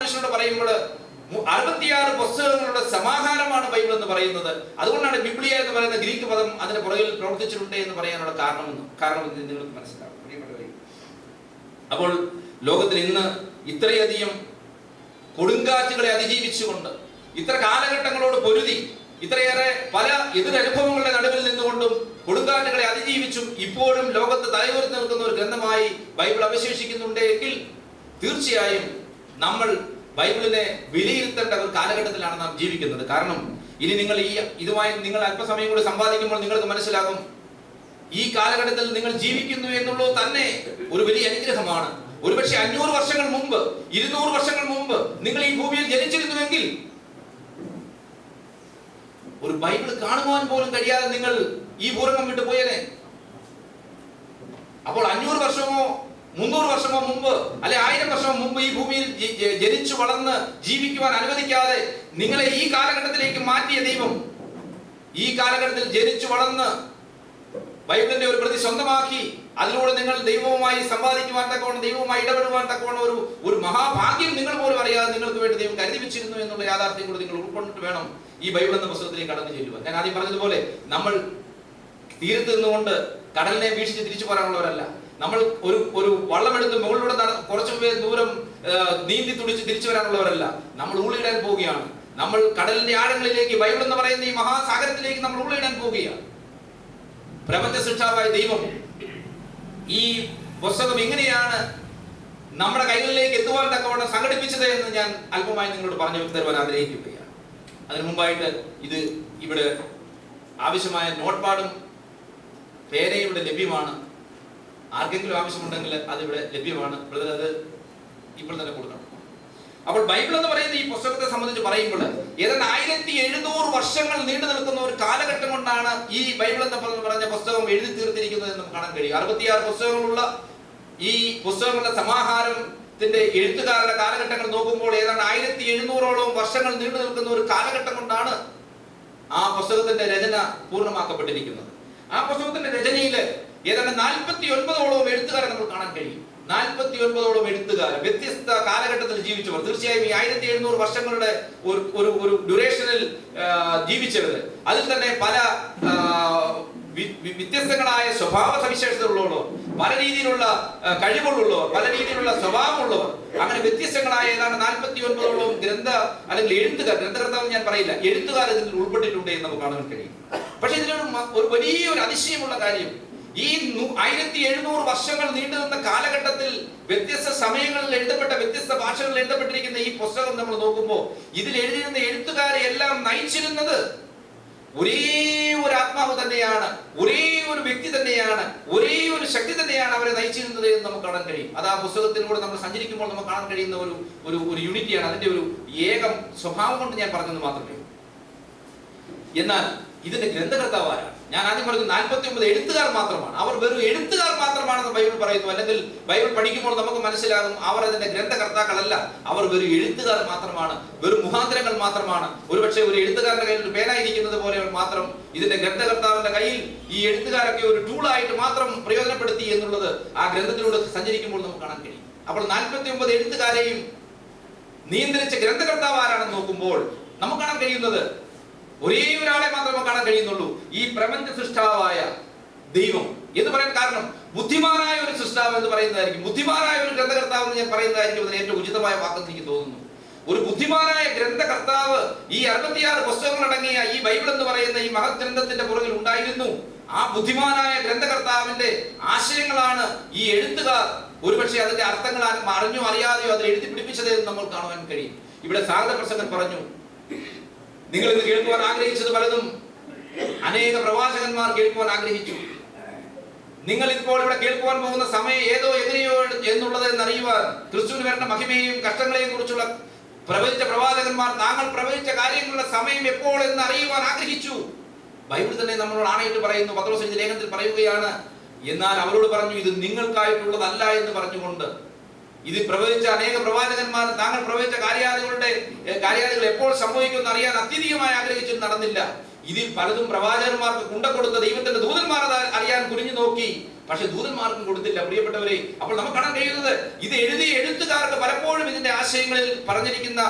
മനുഷ്യനോട് പറയുമ്പോൾ 66 പുസ്തകങ്ങളുടെ സമാഹാരമാണ് ബൈബിൾ എന്ന് പറയുന്നത്. അതുകൊണ്ടാണ് ബിബ്ലിയ എന്ന് പറയുന്ന ഗ്രീക്ക് പദം അതിന് പുറകിൽ പ്രവർത്തിച്ചിട്ടുണ്ട് എന്ന് പറയാനുള്ള കാരണം നിങ്ങൾക്ക് മനസ്സിലാവും. അപ്പോൾ ലോകത്തിൽ ഇന്ന് ഇത്രയധികം കൊടുങ്കാറ്റുകളെ അതിജീവിച്ചുകൊണ്ട്, ഇത്ര കാലഘട്ടങ്ങളോട് പൊരുതി, ഇത്രയേറെ പല എതിരനുഭവങ്ങളുടെ നടുവിൽ നിന്നുകൊണ്ടും കൊടുങ്കാറ്റുകളെ അതിജീവിച്ചും ഇപ്പോഴും ലോകത്ത് തലയുയർത്തി നിൽക്കുന്ന ഒരു ഗ്രന്ഥമായി ബൈബിൾ അവശേഷിക്കുന്നുണ്ടെങ്കിൽ തീർച്ചയായും നമ്മൾ ബൈബിളിനെ വിലയിരുത്തേണ്ട ഒരു കാലഘട്ടത്തിലാണ് നാം ജീവിക്കുന്നത്. കാരണം ഇനി ഇതുമായി നിങ്ങൾ അല്പസമയം കൂടി സമ്പാദിക്കുമ്പോൾ നിങ്ങൾക്ക് മനസ്സിലാകും, ഈ കാലഘട്ടത്തിൽ നിങ്ങൾ ജീവിക്കുന്നു എന്നുള്ളത് തന്നെ ഒരു വലിയ അനുഗ്രഹമാണ്. ഒരുപക്ഷെ 500 വർഷങ്ങൾ മുമ്പ്, 200 വർഷങ്ങൾ മുമ്പ് നിങ്ങൾ ഈ ഭൂമിയിൽ ജനിച്ചിരുന്നുവെങ്കിൽ ഒരു ബൈബിൾ കാണുവാൻ പോലും കഴിയാതെ നിങ്ങൾ ഈ ഭൂരംഗം വിട്ടു പോയേനെ. അപ്പോൾ 500 വർഷമോ 300 വർഷമോ മുമ്പ്, അല്ലെ 1000 വർഷമോ മുമ്പ് ഈ ഭൂമിയിൽ ജനിച്ചു വളർന്ന് ജീവിക്കുവാൻ അനുവദിക്കാതെ നിങ്ങളെ ഈ കാലഘട്ടത്തിലേക്ക് മാറ്റിയ ദൈവം, ഈ കാലഘട്ടത്തിൽ ജനിച്ചു വളർന്ന് ബൈബിളിന്റെ ഒരു പ്രതി സ്വന്തമാക്കി അതിലൂടെ നിങ്ങൾ ദൈവവുമായി സമ്പാദിക്കുവാൻ തക്കവണ്ണം, ദൈവവുമായി ഇടപെടുവാൻ തക്കവണ്ണം ഒരു മഹാഭാഗ്യം നിങ്ങൾ പോലും അറിയാതെ നിങ്ങൾക്ക് വേണ്ടി ദൈവം കരുതി വെച്ചിരുന്നു എന്നുള്ള യാഥാർത്ഥ്യം കൂടി നിങ്ങൾ ഉൾക്കൊണ്ടിട്ട് വേണം ഈ ബൈബിൾ എന്ന പുസ്തകത്തിലേക്ക് കടന്നു ചെല്ലുവാൻ. ഞാൻ ആദ്യം പറഞ്ഞതുപോലെ നമ്മൾ തീരത്ത് നിന്നുകൊണ്ട് കടലിനെ വീക്ഷിച്ച് തിരിച്ചു പോരാനുള്ളവരല്ല. നമ്മൾ ഒരു വള്ളമെടുത്ത് മുകളിലൂടെ കുറച്ചു ദൂരം നീന്തി തുടിച്ച് തിരിച്ചു വരാനുള്ളവരല്ല. നമ്മൾ ഊളിയിടാൻ പോവുകയാണ്. നമ്മൾ കടലിന്റെ ആഴങ്ങളിലേക്ക്, ബൈബിൾ എന്ന് പറയുന്ന ഈ മഹാസാഗരത്തിലേക്ക് നമ്മൾ ഊളിയിടാൻ പോവുകയാണ്. പ്രപഞ്ച സൃഷ്ടാവായ ദൈവം ഈ പുസ്തകം എങ്ങനെയാണ് നമ്മുടെ കൈകളിലേക്ക് എത്തുവാൻ തക്കവണ്ണം സംഘടിപ്പിച്ചത് എന്ന് ഞാൻ അല്പമായി നിങ്ങളോട് പറഞ്ഞു തരുവാൻ ആഗ്രഹിക്കുകയാണ്. അതിനു മുമ്പായിട്ട് ഇത് ഇവിടെ ആവശ്യമായ നോട്ട് പാഡും പേനയും ഇവിടെ ലഭ്യമാണ്. ആർക്കെങ്കിലും ആവശ്യമുണ്ടെങ്കിൽ അതിവിടെ ലഭ്യമാണ്. അത് ഇപ്പോൾ തന്നെ കൊടുക്കണം. അപ്പോൾ ബൈബിൾ എന്ന് പറയുന്ന ഈ പുസ്തകത്തെ സംബന്ധിച്ച് പറയുമ്പോൾ ഏതാണ്ട് 1700 വർഷങ്ങൾ നീണ്ടു നിൽക്കുന്ന ഒരു കാലഘട്ടം കൊണ്ടാണ് ഈ ബൈബിൾ എന്ന് പറഞ്ഞ പുസ്തകം എഴുതി തീർത്തിരിക്കുന്നത് എന്ന് നമുക്ക് കാണാൻ കഴിയും. 66 പുസ്തകങ്ങളുള്ള ഈ പുസ്തകങ്ങളുടെ സമാഹാരത്തിന്റെ എഴുത്തുകാരുടെ കാലഘട്ടങ്ങൾ നോക്കുമ്പോൾ ഏതാണ്ട് 1700ഓളം വർഷങ്ങൾ നീണ്ടു നിൽക്കുന്ന ഒരു കാലഘട്ടം കൊണ്ടാണ് ആ പുസ്തകത്തിന്റെ രചന പൂർണ്ണമാക്കപ്പെട്ടിരിക്കുന്നത്. ആ പുസ്തകത്തിന്റെ രചനയില് ഏതാണ്ട് 49ഓളം എഴുത്തുകാരെ നമ്മൾ കാണാൻ കഴിയും. 49ഓളം എഴുത്തുകാർ വ്യത്യസ്ത കാലഘട്ടത്തിൽ ജീവിച്ചവർ. തീർച്ചയായും ഈ 1700 വർഷങ്ങളുടെ ഒരു ഡ്യൂറേഷനിൽ ജീവിച്ചവർ. അതിൽ തന്നെ പല വ്യത്യസ്തങ്ങളായ സ്വഭാവ സവിശേഷതകളുള്ളവർ, പല രീതിയിലുള്ള കഴിവുകളുള്ളവർ, പല രീതിയിലുള്ള സ്വഭാവമുള്ളവർ, അങ്ങനെ വ്യത്യസ്തങ്ങളായ ഏതാണ്ട് 49ഓളം അല്ലെങ്കിൽ ഗ്രന്ഥകർത്താവ് ഞാൻ പറയില്ല, എഴുത്തുകാർ ഇതിൽ ഉൾപ്പെട്ടിട്ടുണ്ട് എന്ന് നമുക്ക് കാണാൻ കഴിയും. പക്ഷെ ഇതിലൊരു വലിയൊരു അതിശയമുള്ള കാര്യം, ഈ 1700 വർഷങ്ങൾ നീണ്ടു നിന്ന കാലഘട്ടത്തിൽ വ്യത്യസ്ത സമയങ്ങളിൽ എഴുതപ്പെട്ട, വ്യത്യസ്ത ഭാഷകളിൽ എഴുതപ്പെട്ടിരിക്കുന്ന ഈ പുസ്തകം നമ്മൾ നോക്കുമ്പോൾ ഇതിൽ എഴുതിയിരുന്ന എഴുത്തുകാരെ എല്ലാം നയിച്ചിരുന്നത് ഒരേ ഒരു ആത്മാവ് തന്നെയാണ്, ഒരേ ഒരു വ്യക്തി തന്നെയാണ്, ഒരേ ഒരു ശക്തി തന്നെയാണ് അവരെ നയിച്ചിരുന്നത് എന്ന് നമുക്ക് കാണാൻ കഴിയും. അത് ആ പുസ്തകത്തിലൂടെ നമ്മൾ സഞ്ചരിക്കുമ്പോൾ നമുക്ക് കാണാൻ കഴിയുന്ന ഒരു യൂണിറ്റിയാണ്. അതിന്റെ ഒരു ഏകം സ്വഭാവം കൊണ്ട് ഞാൻ പറഞ്ഞത് മാത്രമേ. എന്നാൽ ഇതിന്റെ ഗ്രന്ഥകർത്താവ് ആരാണ്? ഞാൻ ആദ്യം പറഞ്ഞു 49 എഴുത്തുകാർ മാത്രമാണ്. അവർ വെറും എഴുത്തുകാർ മാത്രമാണെന്ന് ബൈബിൾ പറയുന്നു. അല്ലെങ്കിൽ ബൈബിൾ പഠിക്കുമ്പോൾ നമുക്ക് മനസ്സിലാകും അവർ അതിന്റെ ഗ്രന്ഥകർത്താക്കളല്ല, അവർ വെറും എഴുത്തുകാർ മാത്രമാണ്, വെറും മുഖാന്തരങ്ങൾ മാത്രമാണ്. ഒരുപക്ഷെ ഒരു എഴുത്തുകാരന്റെ കയ്യിൽ ഒരു പേന ഇരിക്കുന്നത് പോലെ മാത്രം ഇതിന്റെ ഗ്രന്ഥകർത്താവിന്റെ കയ്യിൽ ഈ എഴുത്തുകാരൊക്കെ ഒരു ടൂളായിട്ട് മാത്രം പ്രയോജനപ്പെടുത്തി എന്നുള്ളത് ആ ഗ്രന്ഥത്തിലൂടെ സഞ്ചരിക്കുമ്പോൾ നമുക്ക് കാണാൻ കഴിയും. അപ്പോൾ 49 എഴുത്തുകാരെയും നിയന്ത്രിച്ച ഗ്രന്ഥകർത്താവ് ആരാണെന്ന് നോക്കുമ്പോൾ നമുക്ക് കാണാൻ കഴിയുന്നത് ഒരേ ഒരാളെ മാത്രമേ കാണാൻ കഴിയുന്നുള്ളൂ, ഈ പ്രപഞ്ച സൃഷ്ടാവായ ദൈവം എന്ന് പറയാൻ കാരണം ബുദ്ധിമാനായ ഒരു സൃഷ്ടാവ് എന്ന് പറയുന്നതായിരിക്കും, ബുദ്ധിമാനായ ഒരു ഗ്രന്ഥകർത്താവ് എന്ന് ഞാൻ പറയുന്നതായിരിക്കും അതിന് ഏറ്റവും ഉചിതമായ വാക്കെന്ന് എനിക്ക് തോന്നുന്നു. ഒരു ബുദ്ധിമാനായ ഗ്രന്ഥകർത്താവ് ഈ 66 പുസ്തകങ്ങൾ അടങ്ങിയ ഈ ബൈബിൾ എന്ന് പറയുന്ന ഈ മഹത് ഗ്രന്ഥത്തിന്റെ പുറകിൽ ഉണ്ടായിരുന്നു. ആ ബുദ്ധിമാനായ ഗ്രന്ഥകർത്താവിന്റെ ആശയങ്ങളാണ് ഈ എഴുത്തുകാർ ഒരുപക്ഷെ അതിന്റെ അർത്ഥങ്ങൾ അറിഞ്ഞോ അറിയാതെയോ അതിൽ എഴുതി പിടിപ്പിച്ചത് എന്ന് നമ്മൾ കാണുവാൻ കഴിയും. ഇവിടെ സാരഥ പ്രസംഗൻ പറഞ്ഞു, നിങ്ങൾ ഇന്ന് കേൾക്കുവാൻ ആഗ്രഹിച്ചത് പലതും അനേക പ്രവാചകന്മാർ കേൾക്കുവാൻ ആഗ്രഹിച്ചു. നിങ്ങൾ ഇപ്പോൾ ഇവിടെ കേൾക്കുവാൻ പോകുന്ന സമയം ഏതോ എങ്ങനെയോ എന്നുള്ളത് എന്നറിയുവാൻ, ക്രിസ്തുവിന് വരുന്ന മഹിമയെയും കഷ്ടങ്ങളെയും കുറിച്ചുള്ള പ്രവചിച്ച പ്രവാചകന്മാർ താങ്കൾ പ്രവചിച്ച കാര്യങ്ങളുടെ സമയം എപ്പോൾ എന്ന് അറിയുവാൻ ആഗ്രഹിച്ചു. ബൈബിൾ തന്നെ നമ്മളോട് ആണയിട്ട് പറയുന്നു, പത്രോസ് ലേഖനത്തിൽ പറയുകയാണ്, എന്നാൽ അവരോട് പറഞ്ഞു ഇത് നിങ്ങൾക്കായിട്ടുള്ളതല്ല എന്ന് പറഞ്ഞുകൊണ്ട്. ഇത് പ്രവചിച്ച അനേക പ്രവാചകന്മാർ താങ്കൾ പ്രവചിച്ച കാര്യാദികൾ എപ്പോൾ സംഭവിക്കുമെന്ന് അറിയാൻ അത്യധികമായി ആഗ്രഹിച്ചിട്ട് നടന്നില്ല. ഇതിൽ പലതും പ്രവാചകന്മാർക്ക് കൊണ്ടുകൊടുത്ത ദൈവത്തിന്റെ ദൂതന്മാർ അത് അറിയാൻ കുനിഞ്ഞു നോക്കി, പക്ഷെ ദൂതന്മാർക്കും കൊടുത്തില്ല പ്രിയപ്പെട്ടവരെ. അപ്പോൾ നമുക്ക് കാണാൻ കഴിയുന്നത് ഇത് എഴുതിയ എഴുത്തുകാർക്ക് പലപ്പോഴും ഇതിന്റെ ആശയങ്ങളിൽ പറഞ്ഞിരിക്കുന്ന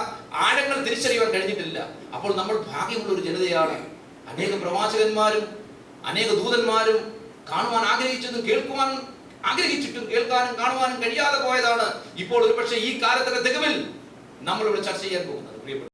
ആഴങ്ങൾ തിരിച്ചറിയാൻ കഴിഞ്ഞിട്ടില്ല. അപ്പോൾ നമ്മൾ ഭാഗ്യമുള്ള ഒരു ജനതയാണ്. അനേക പ്രവാചകന്മാരും അനേക ദൂതന്മാരും കാണുവാൻ ആഗ്രഹിച്ചതും കേൾക്കുവാൻ ആഗ്രഹിച്ചിട്ടും കേൾക്കാനും കാണുവാനും കഴിയാതെ പോയതാണ് ഇപ്പോൾ ഒരുപക്ഷെ ഈ കാലത്തിന്റെ തികവിൽ നമ്മളിവിടെ ചർച്ച ചെയ്യാൻ പോകുന്നത് പ്രിയപ്പെട്ട